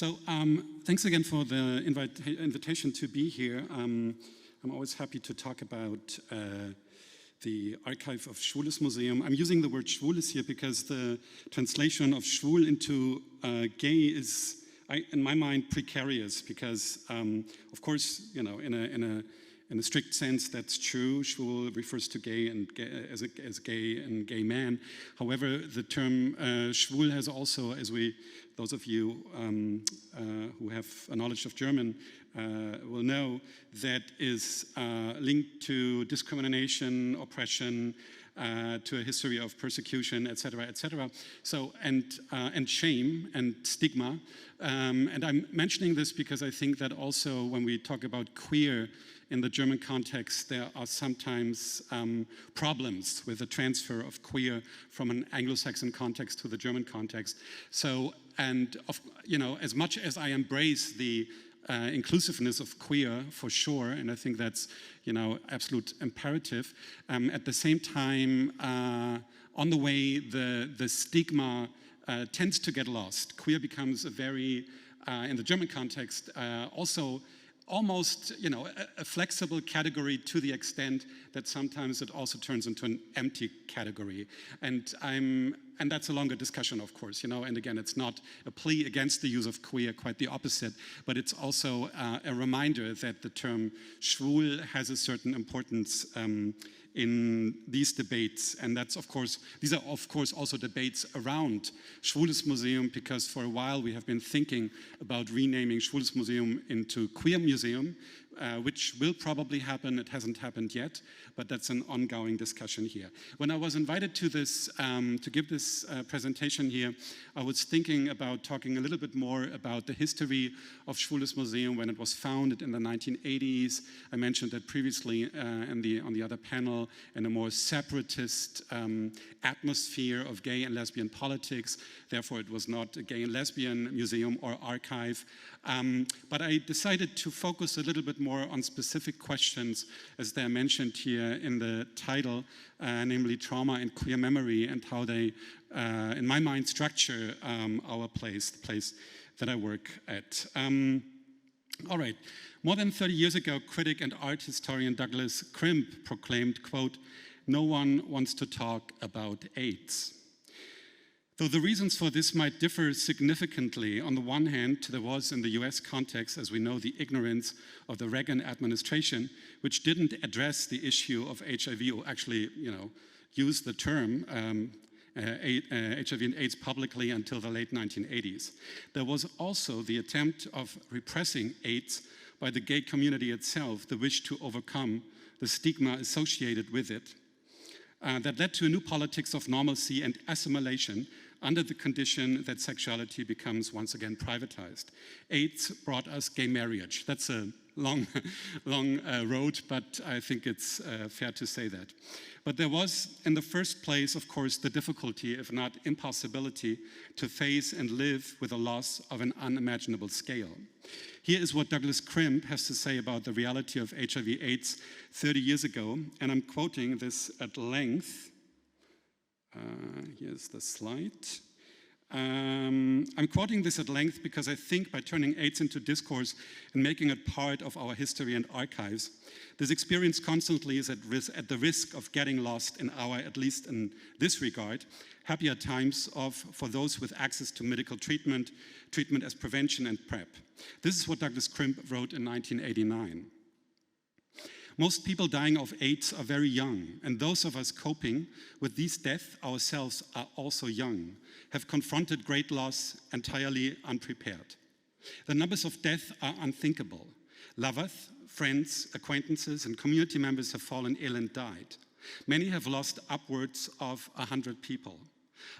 So thanks again for the invitation to be here. I'm always happy to talk about the archive of Schwules Museum. I'm using the word Schwules here because the translation of Schwul into gay is, in my mind, precarious because, of course, you know, in a strict sense, that's true. Schwul refers to gay and as gay and gay man. However, the term Schwul has also, those of you who have a knowledge of German will know, that is linked to discrimination, oppression, to a history of persecution, etc., etc. So, and shame and stigma. And I'm mentioning this because I think that also when we talk about queer in the German context, there are sometimes problems with the transfer of queer from an Anglo-Saxon context to the German context. So, and you know, as much as I embrace the inclusiveness of queer for sure, and I think that's, you know, absolute imperative. At the same time, on the way, the stigma tends to get lost. Queer becomes a very, in the German context, also almost, you know, a flexible category to the extent that sometimes it also turns into an empty category. And that's a longer discussion, of course, you know, and again, it's not a plea against the use of queer, quite the opposite, but it's also a reminder that the term schwul has a certain importance in these debates. And that's, of course, these are, of course, also debates around Schwules Museum, because for a while we have been thinking about renaming Schwules Museum into Queer Museum, which will probably happen. It hasn't happened yet, but that's an ongoing discussion here. When I was invited to this, to give this presentation here, I was thinking about talking a little bit more about the history of Schwules Museum when it was founded in the 1980s. I mentioned that previously on the other panel, in a more separatist atmosphere of gay and lesbian politics. Therefore, it was not a gay and lesbian museum or archive. But I decided to focus a little bit more on specific questions, as they're mentioned here in the title, namely trauma and queer memory, and how they, in my mind, structure our place, the place that I work at. All right. More than 30 years ago, critic and art historian Douglas Crimp proclaimed, quote, "No one wants to talk about AIDS." Though the reasons for this might differ significantly, on the one hand, there was in the US context, as we know, the ignorance of the Reagan administration, which didn't address the issue of HIV, or actually, you know, use the term HIV and AIDS publicly until the late 1980s. There was also the attempt of repressing AIDS by the gay community itself, the wish to overcome the stigma associated with it, that led to a new politics of normalcy and assimilation under the condition that sexuality becomes once again privatized. AIDS brought us gay marriage. That's a long road, but I think it's fair to say that. But there was, in the first place, of course, the difficulty, if not impossibility, to face and live with a loss of an unimaginable scale. Here is what Douglas Crimp has to say about the reality of HIV/AIDS 30 years ago, and I'm quoting this at length. Here's the slide. I'm quoting this at length because I think by turning AIDS into discourse and making it part of our history and archives, this experience constantly is at the risk of getting lost in our, at least in this regard, happier times for those with access to medical treatment as prevention and PrEP. This is what Douglas Crimp wrote in 1989. Most people dying of AIDS are very young, and those of us coping with these deaths ourselves are also young, have confronted great loss entirely unprepared. The numbers of deaths are unthinkable. Lovers, friends, acquaintances, and community members have fallen ill and died. Many have lost upwards of 100 people.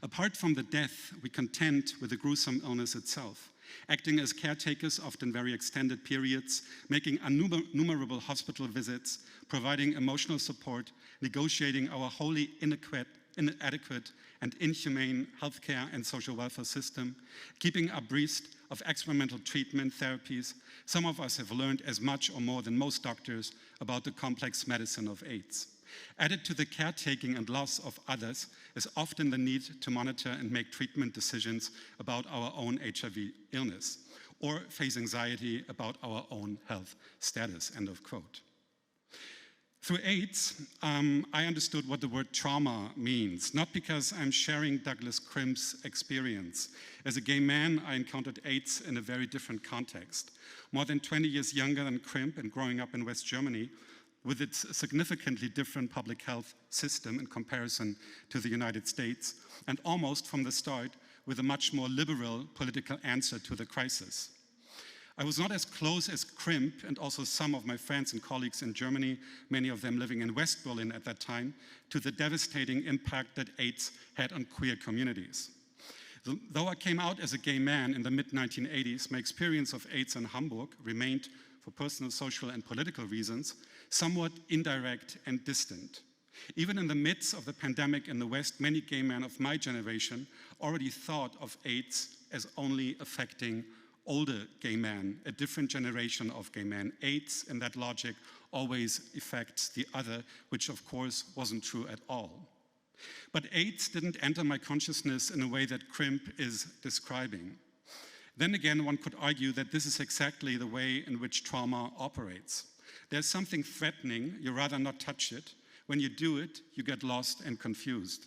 Apart from the death, we contend with the gruesome illness itself, acting as caretakers, often very extended periods, making innumerable hospital visits, providing emotional support, negotiating our wholly inadequate and inhumane healthcare and social welfare system, keeping abreast of experimental treatment therapies. Some of us have learned as much or more than most doctors about the complex medicine of AIDS. Added to the caretaking and loss of others is often the need to monitor and make treatment decisions about our own HIV illness. or face anxiety about our own health status, end of quote. Through AIDS, I understood what the word trauma means, not because I'm sharing Douglas Crimp's experience. As a gay man, I encountered AIDS in a very different context. More than 20 years younger than Crimp and growing up in West Germany, with its significantly different public health system in comparison to the United States, and almost from the start with a much more liberal political answer to the crisis. I was not as close as Crimp and also some of my friends and colleagues in Germany, many of them living in West Berlin at that time, to the devastating impact that AIDS had on queer communities. Though I came out as a gay man in the mid-1980s, my experience of AIDS in Hamburg remained, for personal, social, and political reasons, somewhat indirect and distant. Even in the midst of the pandemic in the West, many gay men of my generation already thought of AIDS as only affecting older gay men, a different generation of gay men. AIDS, in that logic, always affects the other, which of course wasn't true at all. But AIDS didn't enter my consciousness in a way that Crimp is describing. Then again, one could argue that this is exactly the way in which trauma operates. There's something threatening, you rather not touch it. When you do it, you get lost and confused.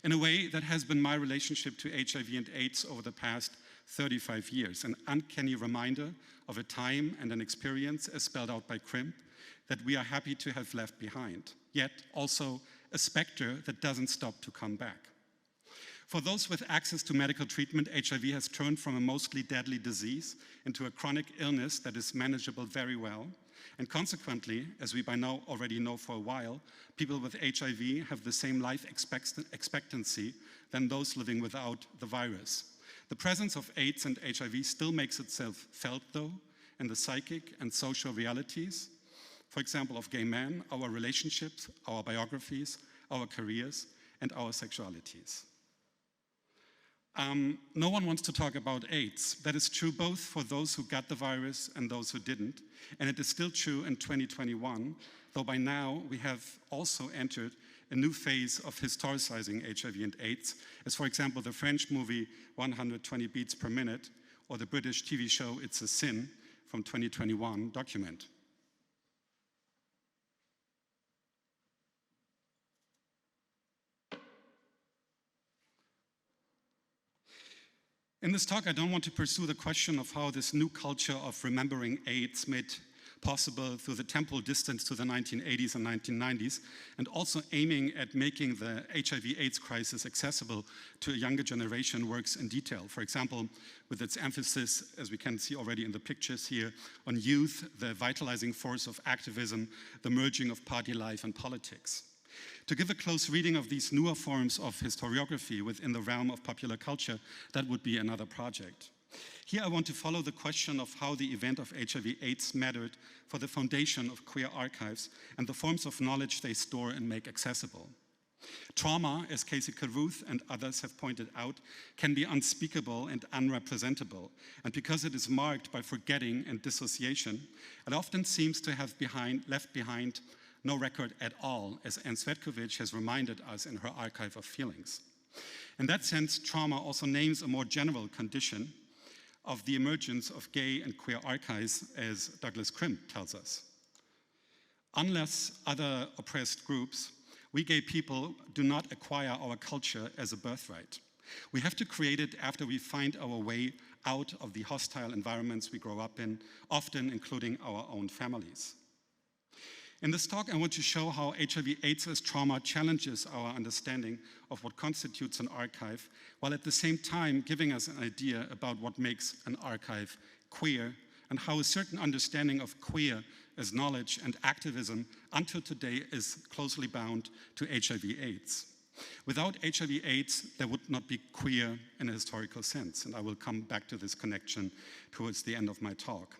In a way, that has been my relationship to HIV and AIDS over the past 35 years, an uncanny reminder of a time and an experience, as spelled out by Crimp, that we are happy to have left behind, yet also a specter that doesn't stop to come back. For those with access to medical treatment, HIV has turned from a mostly deadly disease into a chronic illness that is manageable very well. And consequently, as we by now already know for a while, people with HIV have the same life expectancy than those living without the virus. The presence of AIDS and HIV still makes itself felt, though, in the psychic and social realities, for example, of gay men, our relationships, our biographies, our careers, and our sexualities. No one wants to talk about AIDS. That is true both for those who got the virus and those who didn't. And it is still true in 2021, though by now we have also entered a new phase of historicizing HIV and AIDS, as for example the French movie 120 Beats Per Minute or the British TV show It's a Sin from 2021 document. In this talk, I don't want to pursue the question of how this new culture of remembering AIDS made possible through the temporal distance to the 1980s and 1990s, and also aiming at making the HIV/AIDS crisis accessible to a younger generation works in detail. For example, with its emphasis, as we can see already in the pictures here, on youth, the vitalizing force of activism, the merging of party life and politics. To give a close reading of these newer forms of historiography within the realm of popular culture, that would be another project. Here I want to follow the question of how the event of HIV/AIDS mattered for the foundation of queer archives and the forms of knowledge they store and make accessible. Trauma, as Casey Carruth and others have pointed out, can be unspeakable and unrepresentable, and because it is marked by forgetting and dissociation, it often seems to have left behind no record at all, as Anne Svetkovic has reminded us in her Archive of Feelings. In that sense, trauma also names a more general condition of the emergence of gay and queer archives, as Douglas Crimp tells us. Unless other oppressed groups, we gay people do not acquire our culture as a birthright. We have to create it after we find our way out of the hostile environments we grow up in, often including our own families. In this talk, I want to show how HIV/AIDS as trauma challenges our understanding of what constitutes an archive, while at the same time giving us an idea about what makes an archive queer, and how a certain understanding of queer as knowledge and activism until today is closely bound to HIV/AIDS. Without HIV/AIDS, there would not be queer in a historical sense, and I will come back to this connection towards the end of my talk.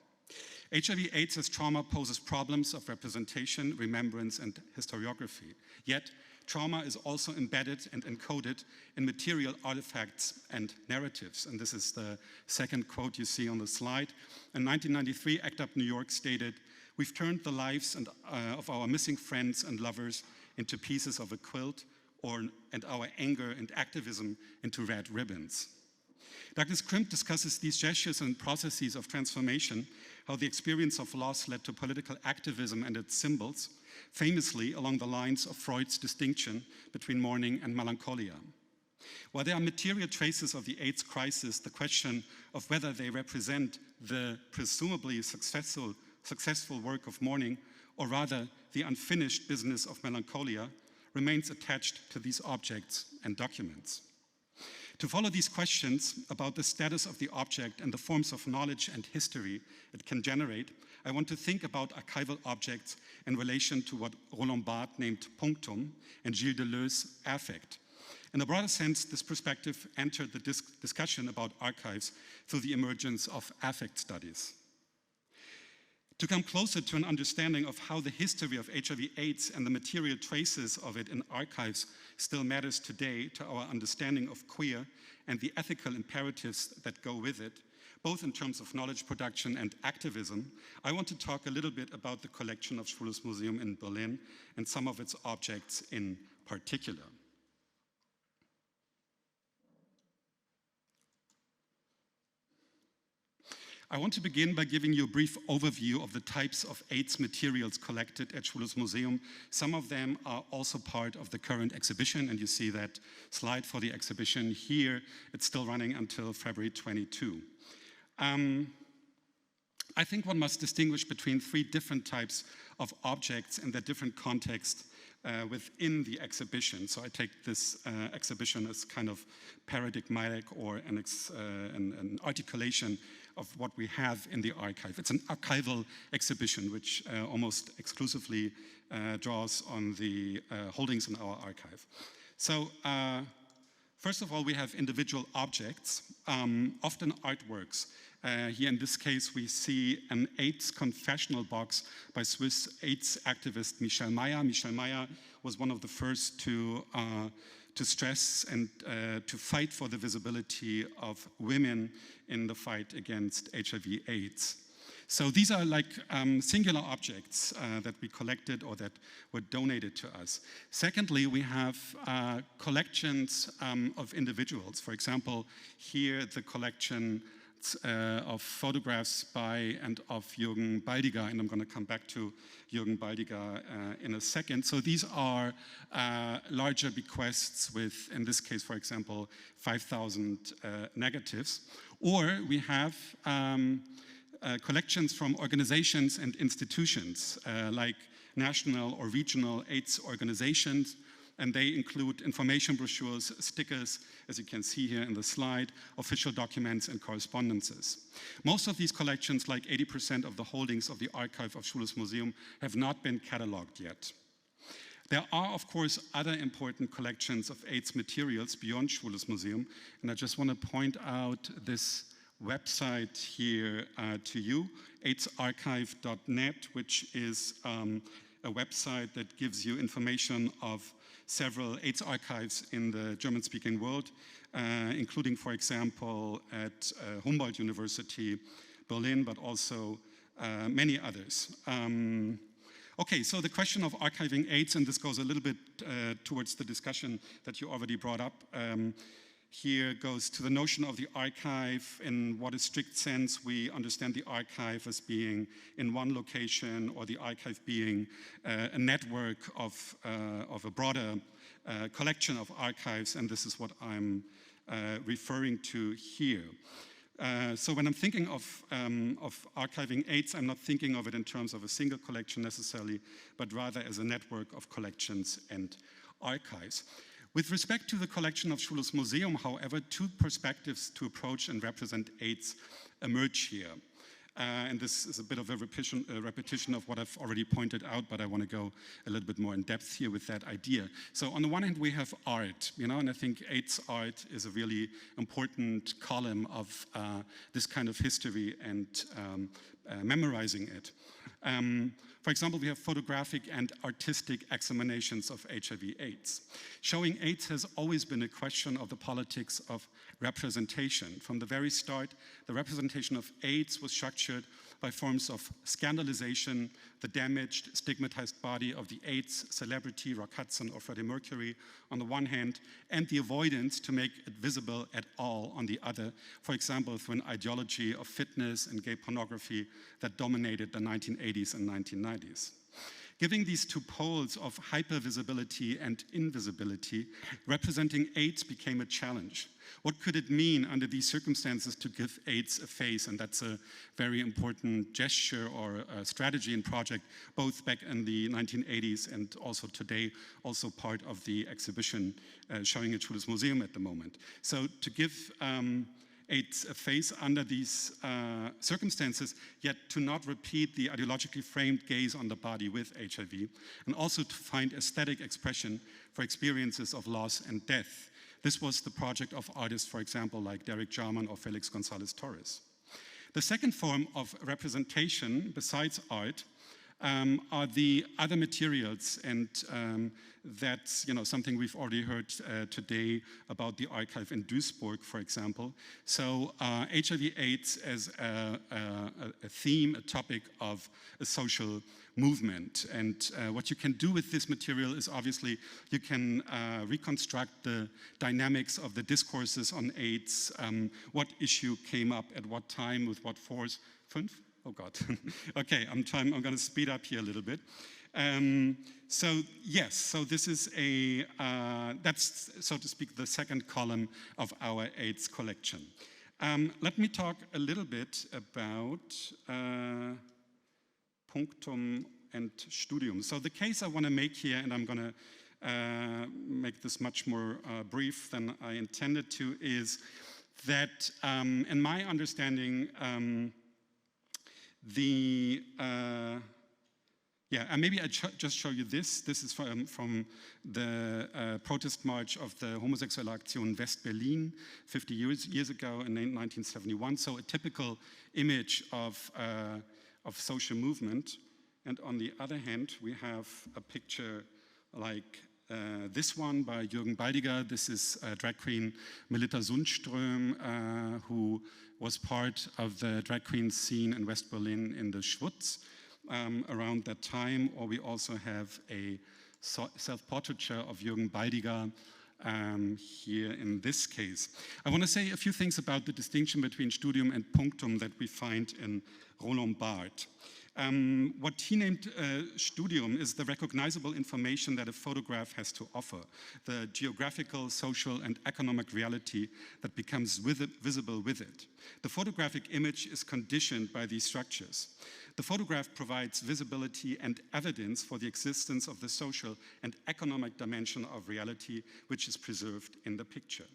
HIV/AIDS as trauma poses problems of representation, remembrance, and historiography. Yet, trauma is also embedded and encoded in material artifacts and narratives. And this is the second quote you see on the slide. In 1993, ACT UP New York stated, "We've turned the lives of our missing friends and lovers into pieces of a quilt, and our anger and activism into red ribbons." Douglas Crimp discusses these gestures and processes of transformation, how the experience of loss led to political activism and its symbols, famously along the lines of Freud's distinction between mourning and melancholia. While there are material traces of the AIDS crisis, the question of whether they represent the presumably successful work of mourning, or rather the unfinished business of melancholia, remains attached to these objects and documents. To follow these questions about the status of the object and the forms of knowledge and history it can generate, I want to think about archival objects in relation to what Roland Barthes named punctum and Gilles Deleuze affect. In a broader sense, this perspective entered the discussion about archives through the emergence of affect studies. To come closer to an understanding of how the history of HIV/AIDS and the material traces of it in archives still matters today to our understanding of queer and the ethical imperatives that go with it, both in terms of knowledge production and activism, I want to talk a little bit about the collection of Schwules Museum in Berlin and some of its objects in particular. I want to begin by giving you a brief overview of the types of AIDS materials collected at Schwules Museum. Some of them are also part of the current exhibition, and you see that slide for the exhibition here. It's still running until February 22. I think one must distinguish between three different types of objects and their different contexts within the exhibition. So I take this exhibition as kind of paradigmatic or an articulation of what we have in the archive. It's an archival exhibition which almost exclusively draws on the holdings in our archive. So first of all, we have individual objects, often artworks. Here in this case, we see an AIDS confessional box by Swiss AIDS activist Michel Meyer. Michel Meyer was one of the first to stress and to fight for the visibility of women in the fight against HIV/AIDS. So these are like singular objects that we collected or that were donated to us. Secondly, we have collections of individuals. For example, here the collection of photographs by and of Jürgen Baldiger, and I'm going to come back to Jürgen Baldiger in a second. So these are larger bequests with, in this case, for example, 5,000 negatives. Or we have collections from organizations and institutions like national or regional AIDS organizations, and they include information brochures, stickers, as you can see here in the slide, official documents and correspondences. Most of these collections, like 80% of the holdings of the archive of Schwules Museum, have not been cataloged yet. There are, of course, other important collections of AIDS materials beyond Schwules Museum, and I just want to point out this website here to you, aidsarchive.net, which is a website that gives you information of several AIDS archives in the German-speaking world, including, for example, at Humboldt University, Berlin, but also many others. Okay, so the question of archiving AIDS, and this goes a little bit towards the discussion that you already brought up, here goes to the notion of the archive. In what a strict sense we understand the archive as being in one location, or the archive being a network of a broader collection of archives, and this is what I'm referring to here. So when I'm thinking of archiving AIDS, I'm not thinking of it in terms of a single collection necessarily, but rather as a network of collections and archives. With respect to the collection of Schwules Museum, however, two perspectives to approach and represent AIDS emerge here. And this is a bit of a repetition of what I've already pointed out, but I want to go a little bit more in depth here with that idea. So on the one hand, we have art, and I think AIDS art is a really important column of this kind of history and memorizing it. For example, we have photographic and artistic examinations of HIV/AIDS. Showing AIDS has always been a question of the politics of representation. From the very start, the representation of AIDS was structured by forms of scandalization, the damaged, stigmatized body of the AIDS celebrity Rock Hudson or Freddie Mercury on the one hand, and the avoidance to make it visible at all on the other, for example, through an ideology of fitness and gay pornography that dominated the 1980s and 1990s. Giving these two poles of hypervisibility and invisibility, representing AIDS became a challenge. What could it mean under these circumstances to give AIDS a face? And that's a very important gesture or a strategy and project, both back in the 1980s and also today, also part of the exhibition showing at Schules Museum at the moment. So to give AIDS a face under these circumstances, yet to not repeat the ideologically framed gaze on the body with HIV, and also to find aesthetic expression for experiences of loss and death. This was the project of artists, for example, like Derek Jarman or Felix Gonzalez Torres. The second form of representation, besides art, are the other materials, and that's something we've already heard today about the archive in Duisburg, for example. So HIV/AIDS as a theme, a topic of a social movement. And what you can do with this material is obviously you can reconstruct the dynamics of the discourses on AIDS, what issue came up at what time, with what force. 5? Oh God. Okay, I'm going to speed up here a little bit. So yes, so this is that's, so to speak, the second column of our AIDS collection. Let me talk a little bit about Punctum and Studium. So the case I want to make here, and I'm going to make this much more brief than I intended to, is that in my understanding, maybe I just show you this. This is from the protest march of the Homosexuelle Aktion West Berlin 50 years ago in 1971. So a typical image of social movement. And on the other hand, we have a picture like this one by Jürgen Baldiger. This is drag queen Melita Sundström, who was part of the drag queen scene in West Berlin in the Schwutz around that time. Or we also have a self-portraiture of Jürgen Baldiger here in this case. I want to say a few things about the distinction between Studium and Punctum that we find in Roland Barthes. What he named Studium is the recognizable information that a photograph has to offer, the geographical, social, and economic reality that becomes visible with it. The photographic image is conditioned by these structures. The photograph provides visibility and evidence for the existence of the social and economic dimension of reality, which is preserved in the picture.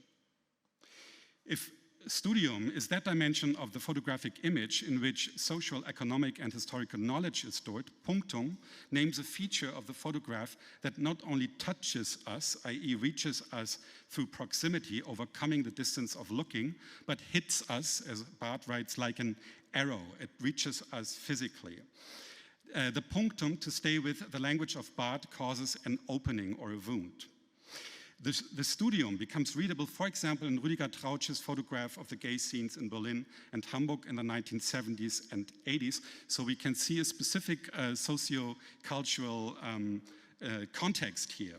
If Studium is that dimension of the photographic image in which social, economic, and historical knowledge is stored, Punctum names a feature of the photograph that not only touches us, i.e. reaches us through proximity, overcoming the distance of looking, but hits us, as Barthes writes, like an arrow. It reaches us physically. The punctum, to stay with the language of Barthes, causes an opening or a wound. The studium becomes readable, for example, in Rüdiger Trautsch's photograph of the gay scenes in Berlin and Hamburg in the 1970s and 80s. So we can see a specific socio-cultural context here.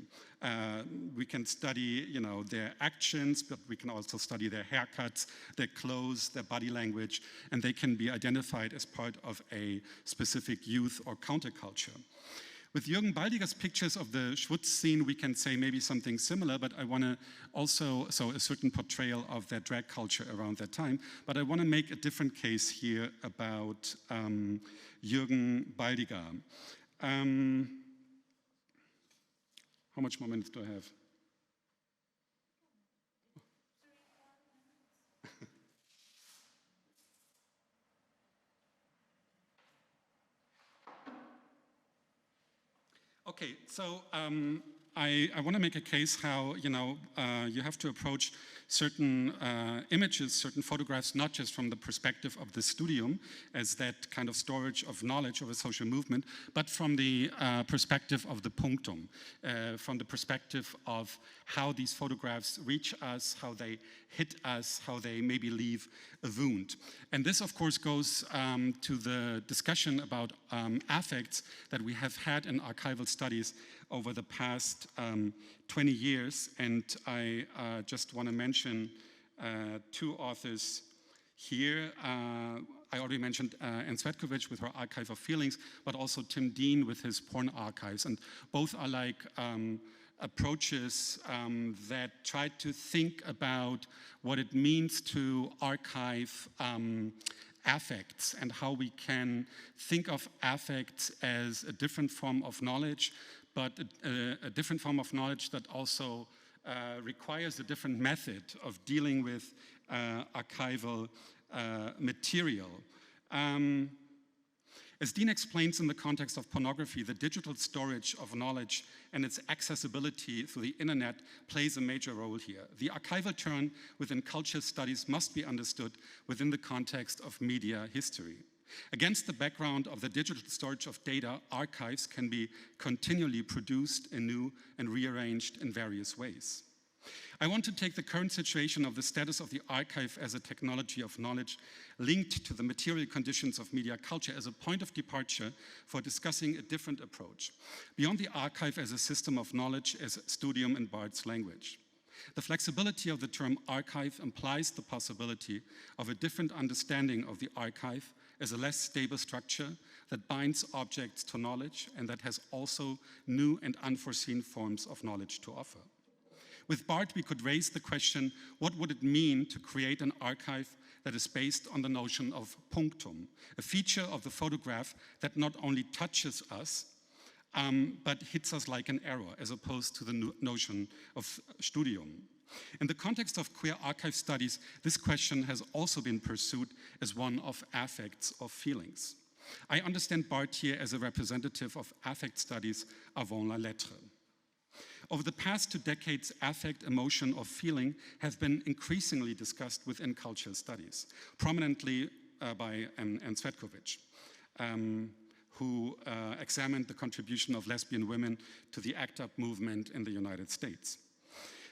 We can study, their actions, but we can also study their haircuts, their clothes, their body language, and they can be identified as part of a specific youth or counterculture. With Jürgen Baldiger's pictures of the Schwutz scene, we can say maybe something similar, but I want to also, so a certain portrayal of their drag culture around that time, but I want to make a different case here about Jürgen Baldiger. How much more minutes do I have? Okay, so I want to make a case how you have to approach certain images, certain photographs, not just from the perspective of the studium as that kind of storage of knowledge of a social movement, but from the perspective of the punctum, from the perspective of how these photographs reach us, how they hit us, how they maybe leave a wound. And this, of course, goes to the discussion about affects that we have had in archival studies over the past 20 years. And I just want to mention two authors here. I already mentioned Anne Cvetkovic with her Archive of Feelings, but also Tim Dean with his Porn Archives. And both are like approaches that try to think about what it means to archive affects and how we can think of affects as a different form of knowledge, but a different form of knowledge that also requires a different method of dealing with archival material. As Dean explains in the context of pornography, the digital storage of knowledge and its accessibility through the internet plays a major role here. The archival turn within culture studies must be understood within the context of media history. Against the background of the digital storage of data, archives can be continually produced anew and rearranged in various ways. I want to take the current situation of the status of the archive as a technology of knowledge linked to the material conditions of media culture as a point of departure for discussing a different approach, beyond the archive as a system of knowledge as studium in Barth's language. The flexibility of the term archive implies the possibility of a different understanding of the archive as a less stable structure that binds objects to knowledge and that has also new and unforeseen forms of knowledge to offer. With Barth, we could raise the question, what would it mean to create an archive that is based on the notion of punctum, a feature of the photograph that not only touches us, but hits us like an arrow, as opposed to the notion of studium. In the context of queer archive studies, this question has also been pursued as one of affects or feelings. I understand Barth here as a representative of affect studies avant la lettre. Over the past 2 decades, affect, emotion, or feeling have been increasingly discussed within cultural studies, prominently by Anne Cvetkovic, who examined the contribution of lesbian women to the ACT UP movement in the United States.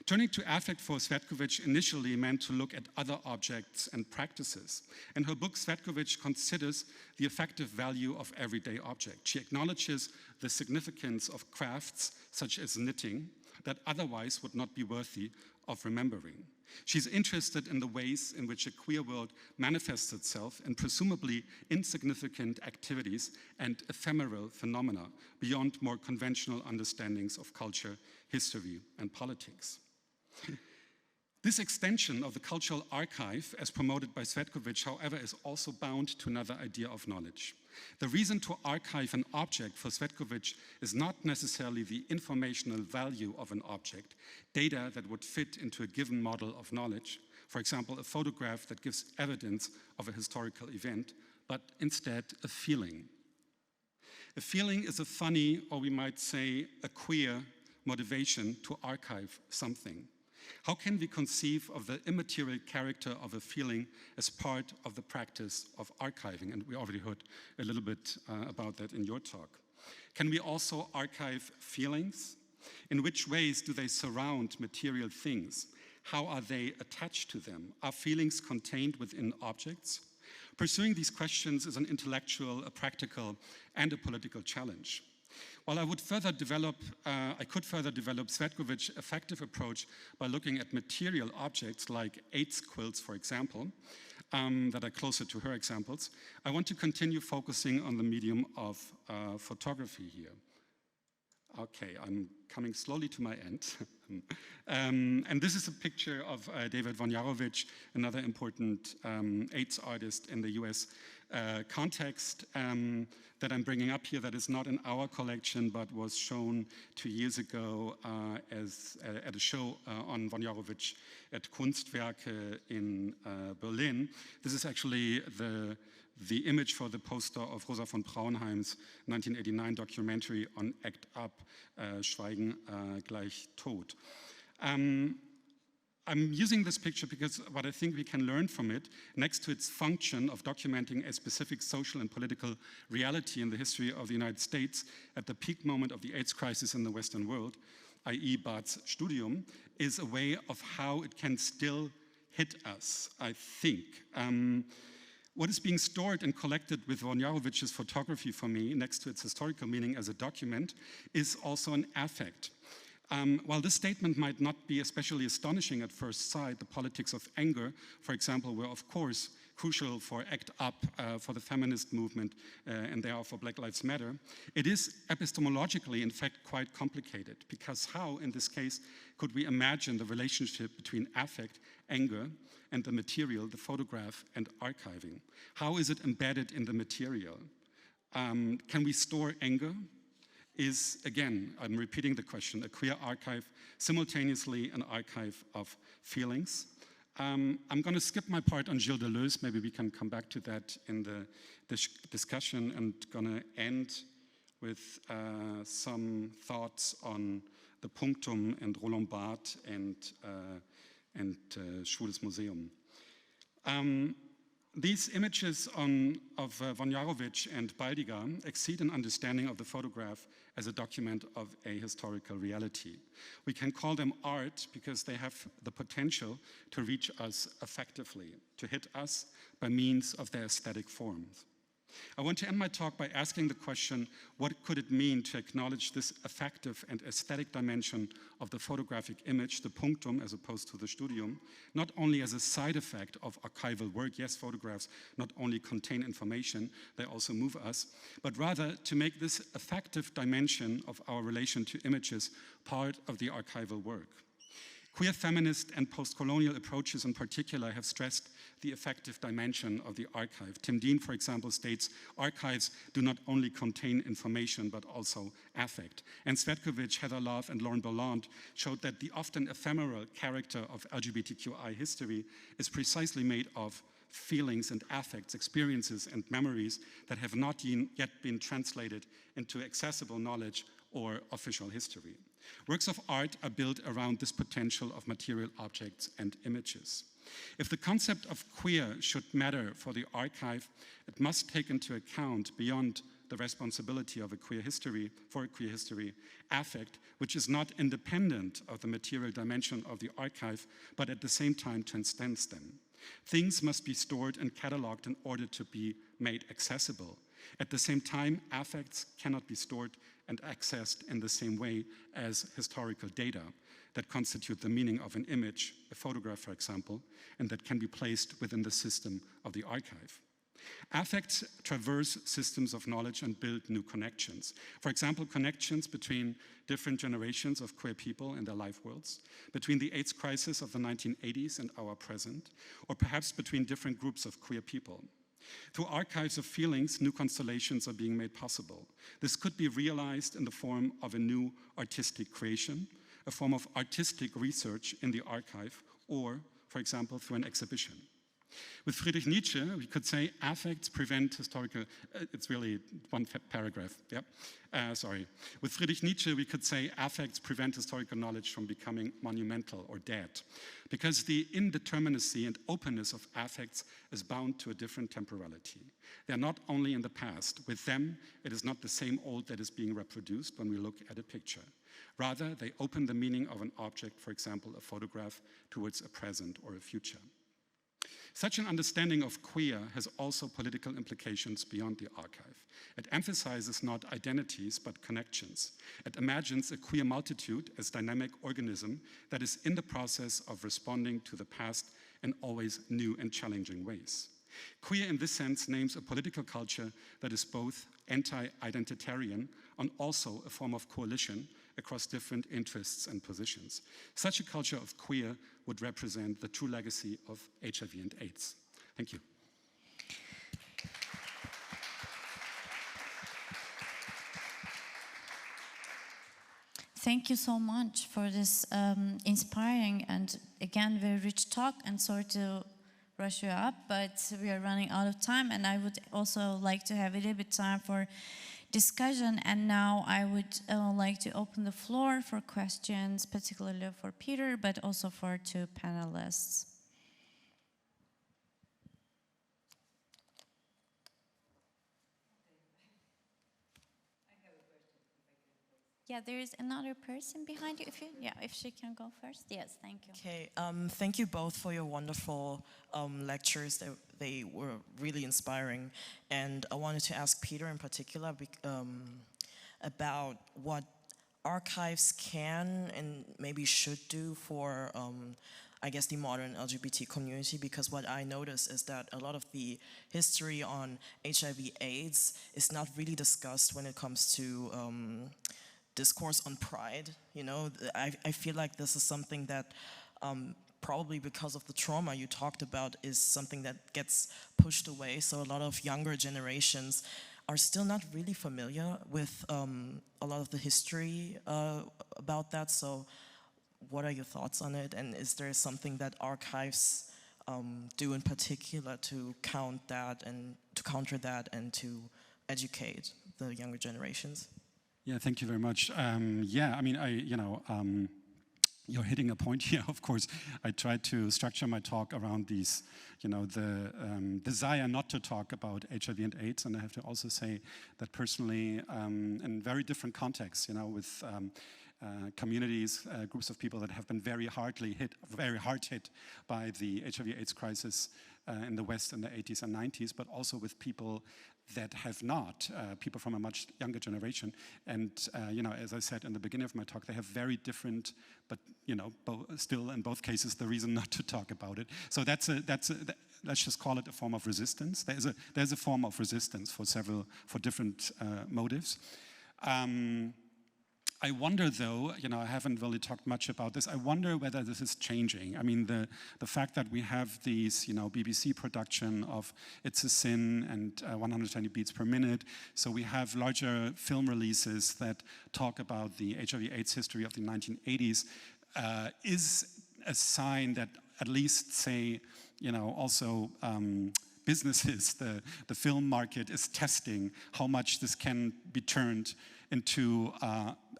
Turning to affect for Cvetkovic initially meant to look at other objects and practices. In her book, Cvetkovic considers the affective value of everyday objects. She acknowledges the significance of crafts, such as knitting, that otherwise would not be worthy of remembering. She's interested in the ways in which a queer world manifests itself in presumably insignificant activities and ephemeral phenomena beyond more conventional understandings of culture, history, and politics. This extension of the cultural archive, as promoted by Cvetkovic, however, is also bound to another idea of knowledge. The reason to archive an object for Cvetkovic is not necessarily the informational value of an object, data that would fit into a given model of knowledge, for example, a photograph that gives evidence of a historical event, but instead a feeling. A feeling is a funny, or we might say a queer, motivation to archive something. How can we conceive of the immaterial character of a feeling as part of the practice of archiving? And we already heard a little bit about that in your talk. Can we also archive feelings? In which ways do they surround material things? How are they attached to them? Are feelings contained within objects? Pursuing these questions is an intellectual, a practical, and a political challenge. While I could further develop Cvetkovic's effective approach by looking at material objects like AIDS quilts, for example, that are closer to her examples, I want to continue focusing on the medium of photography here. Okay, I'm coming slowly to my end. And this is a picture of David Wojnarowicz, another important AIDS artist in the US context that I'm bringing up here that is not in our collection but was shown 2 years ago at a show on Wojnarowicz at Kunstwerke in Berlin. This is actually the image for the poster of Rosa von Braunheim's 1989 documentary on ACT UP, Schweigen gleich Tod. I'm using this picture because what I think we can learn from it, next to its function of documenting a specific social and political reality in the history of the United States at the peak moment of the AIDS crisis in the Western world, i.e. Barth's studium, is a way of how it can still hit us, I think. What is being stored and collected with von Jarowicz's photography for me, next to its historical meaning as a document, is also an affect. While this statement might not be especially astonishing at first sight, the politics of anger, for example, were of course crucial for ACT UP, for the feminist movement, and they are for Black Lives Matter. It is epistemologically, in fact, quite complicated, because how, in this case, could we imagine the relationship between affect, anger, and the material, the photograph, and archiving? How is it embedded in the material? Can we store anger? Is, again, I'm repeating the question, a queer archive simultaneously an archive of feelings? I'm going to skip my part on Gilles Deleuze. Maybe we can come back to that in the discussion, and going to end with some thoughts on the Punctum and Roland Barthes and Schwules Museum. These images of von Jarowicz and Baldiger exceed an understanding of the photograph as a document of a historical reality. We can call them art because they have the potential to reach us effectively, to hit us by means of their aesthetic forms. I want to end my talk by asking the question, what could it mean to acknowledge this affective and aesthetic dimension of the photographic image, the punctum as opposed to the studium, not only as a side effect of archival work, yes, photographs not only contain information, they also move us, but rather to make this affective dimension of our relation to images part of the archival work. Queer feminist and post-colonial approaches in particular have stressed the affective dimension of the archive. Tim Dean, for example, states, archives do not only contain information, but also affect. And Svetkovic, Heather Love, and Lauren Bolland showed that the often ephemeral character of LGBTQI history is precisely made of feelings and affects, experiences and memories that have not yet been translated into accessible knowledge or official history. Works of art are built around this potential of material objects and images. If the concept of queer should matter for the archive, it must take into account, beyond the responsibility of a queer history, affect, which is not independent of the material dimension of the archive, but at the same time transcends them. Things must be stored and cataloged in order to be made accessible. At the same time, affects cannot be stored and accessed in the same way as historical data that constitute the meaning of an image, a photograph, for example, and that can be placed within the system of the archive. Affects traverse systems of knowledge and build new connections. For example, connections between different generations of queer people and their life worlds, between the AIDS crisis of the 1980s and our present, or perhaps between different groups of queer people. Through archives of feelings, new constellations are being made possible. This could be realized in the form of a new artistic creation, a form of artistic research in the archive, or, for example, through an exhibition. With Friedrich Nietzsche, we could say affects prevent historical, it's really one paragraph, yep, sorry. With Friedrich Nietzsche, we could say affects prevent historical knowledge from becoming monumental or dead, because the indeterminacy and openness of affects is bound to a different temporality. They are not only in the past. With them, it is not the same old that is being reproduced when we look at a picture. Rather, they open the meaning of an object, for example, a photograph, towards a present or a future. Such an understanding of queer has also political implications beyond the archive. It emphasizes not identities, but connections. It imagines a queer multitude as dynamic organism that is in the process of responding to the past in always new and challenging ways. Queer in this sense names a political culture that is both anti-identitarian and also a form of coalition across different interests and positions. Such a culture of queer would represent the true legacy of HIV and AIDS. Thank you. Thank you so much for this inspiring and, again, very rich talk, and sorry to rush you up, but we are running out of time, and I would also like to have a little bit time for discussion. And now I would like to open the floor for questions, particularly for Peter, but also for two panelists. Yeah, there is another person behind you. If she can go first. Yes, thank you. Okay, thank you both for your wonderful lectures. They were really inspiring. And I wanted to ask Peter in particular about what archives can and maybe should do for, I guess, the modern LGBT community, because what I notice is that a lot of the history on HIV/AIDS is not really discussed when it comes to discourse on pride. You know, I feel like this is something that probably because of the trauma you talked about is something that gets pushed away. So a lot of younger generations are still not really familiar with a lot of the history about that. So what are your thoughts on it? And is there something that archives do in particular to counter that and to educate the younger generations? Yeah, thank you very much. Yeah, I mean, you're hitting a point here, of course. I tried to structure my talk around these, the desire not to talk about HIV and AIDS, and I have to also say that personally, in very different contexts, with communities, groups of people that have been very hard hit by the HIV/AIDS crisis in the West in the 80s and 90s, but also with people that have not, people from a much younger generation. And, as I said in the beginning of my talk, they have very different, but, still in both cases, the reason not to talk about it. So let's just call it a form of resistance. There's a form of resistance for different motives. I wonder, though, I haven't really talked much about this. I wonder whether this is changing. I mean, the fact that we have these, BBC production of It's a Sin and 120 beats per minute. So we have larger film releases that talk about the HIV/AIDS history of the 1980s is a sign that at least, say, also businesses, the film market is testing how much this can be turned into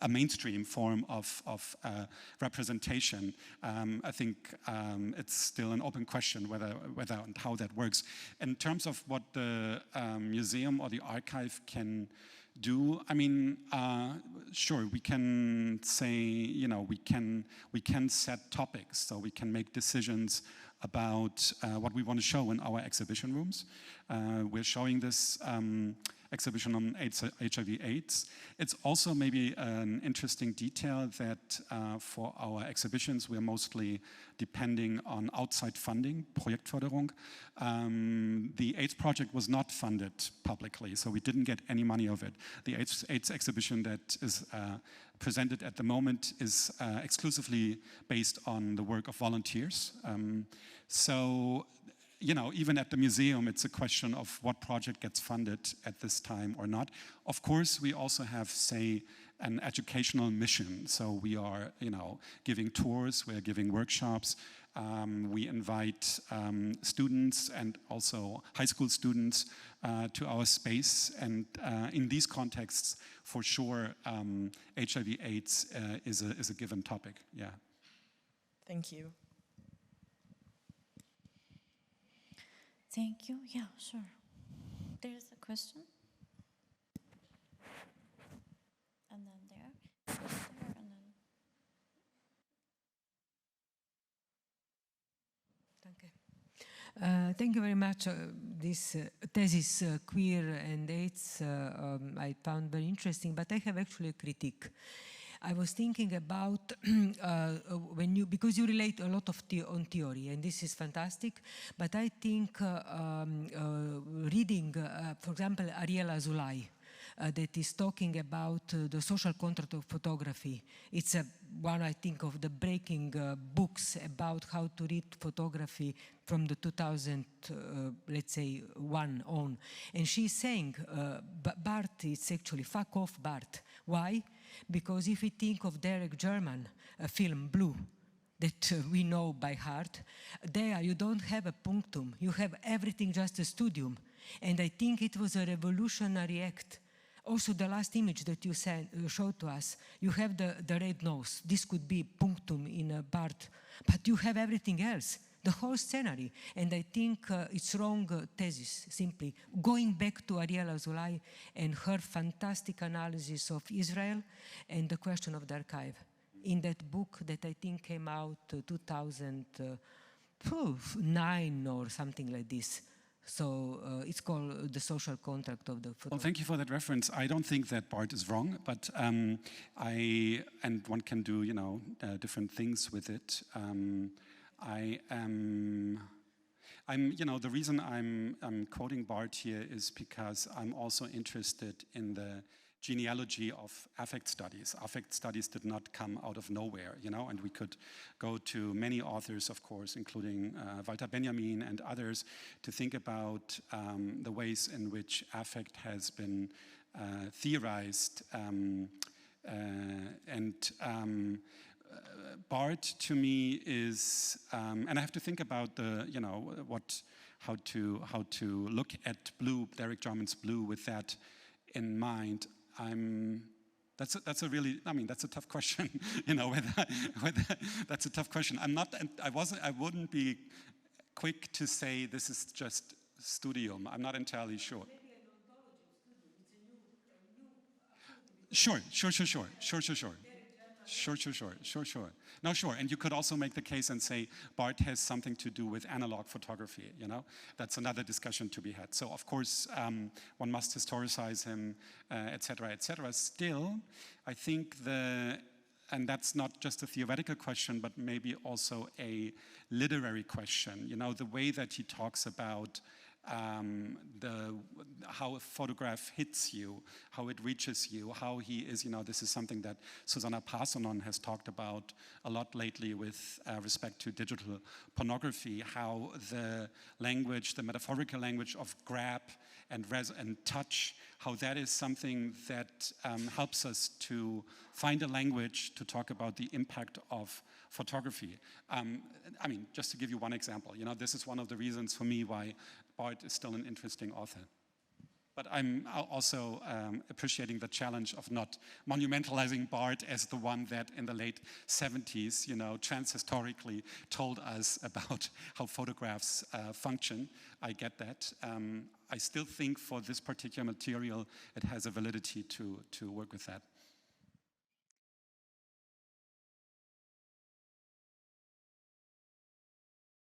a mainstream form of representation. I think it's still an open question whether and how that works. In terms of what the museum or the archive can do, I mean, sure, we can say, we can set topics, so we can make decisions about what we want to show in our exhibition rooms. We're showing this exhibition on HIV/AIDS. It's also maybe an interesting detail that for our exhibitions, we're mostly depending on outside funding, Projektförderung. The AIDS project was not funded publicly, so we didn't get any money of it. The AIDS exhibition that is presented at the moment is exclusively based on the work of volunteers. So, even at the museum, it's a question of what project gets funded at this time or not. Of course, we also have, say, an educational mission. So we are, giving tours, we're giving workshops. We invite students and also high school students to our space. And in these contexts, for sure, HIV/AIDS is a given topic, yeah. Thank you. Thank you. Yeah, sure. There's a question. And then there. And then. Thank you very much. This thesis, Queer and AIDS, I found very interesting, but I have actually a critique. I was thinking about because you relate a lot of on theory, and this is fantastic, but I think reading, for example, Ariel Azoulay, that is talking about the social contract of photography. It's one, I think, of the breaking books about how to read photography from the 2000, let's say, one on. And she's saying, Bart, it's actually, fuck off, Bart. Why? Because if we think of Derek Jarman film, Blue, that we know by heart, there you don't have a punctum. You have everything just a studium. And I think it was a revolutionary act Also, the last image that you showed to us, you have the red nose. This could be punctum in a Barth, but you have everything else, the whole scenery. And I think it's wrong thesis, simply. Going back to Ariel Azoulay and her fantastic analysis of Israel and the question of the archive. In that book that I think came out 2009 or something like this. So it's called The Social Contract of the Photographer. Well, thank you for that reference. I don't think that Barth is wrong, but and one can do, different things with it. The reason I'm quoting Barth here is because I'm also interested in the genealogy of affect studies. Affect studies did not come out of nowhere, and we could go to many authors, of course, including Walter Benjamin and others, to think about the ways in which affect has been theorized. Barth, to me, is, and I have to think about how to look at Blue, Derek Jarman's Blue, with that in mind. That's a tough question. Whether that's a tough question. I wouldn't be quick to say this is just studium. I'm not entirely sure. Sure. No, sure. And you could also make the case and say Barth has something to do with analog photography, That's another discussion to be had. So, of course, one must historicize him, et cetera, et cetera. Still, I think and that's not just a theoretical question, but maybe also a literary question. The way that he talks about how a photograph hits you, how it reaches you, how he is, this is something that Susanna Parsonon has talked about a lot lately with respect to digital pornography, how the language, the metaphorical language of grab and touch, how that is something that helps us to find a language to talk about the impact of photography. Just to give you one example, this is one of the reasons for me why Barth is still an interesting author. But I'm also appreciating the challenge of not monumentalizing Barth as the one that in the late 70s, transhistorically told us about how photographs function. I get that. I still think for this particular material, it has a validity to work with that.